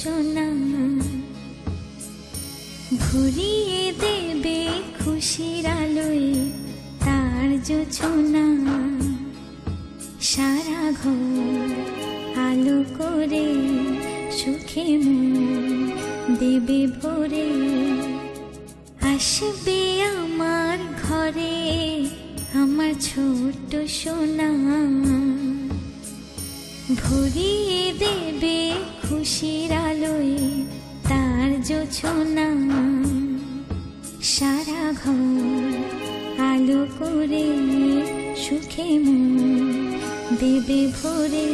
সোনা, ভরিয়ে দেবে খুশির আলোয় তার জোছনা। সারা ঘর আলো করে সুখে মন দেবে ভরে, আসবে আমার ঘরে আমার ছোট্ট সোনা। ভরিয়ে দেবে খুশির আলোয় তার জোছনা। সারা ঘর আলো করে সুখে মন দেবে ভরে।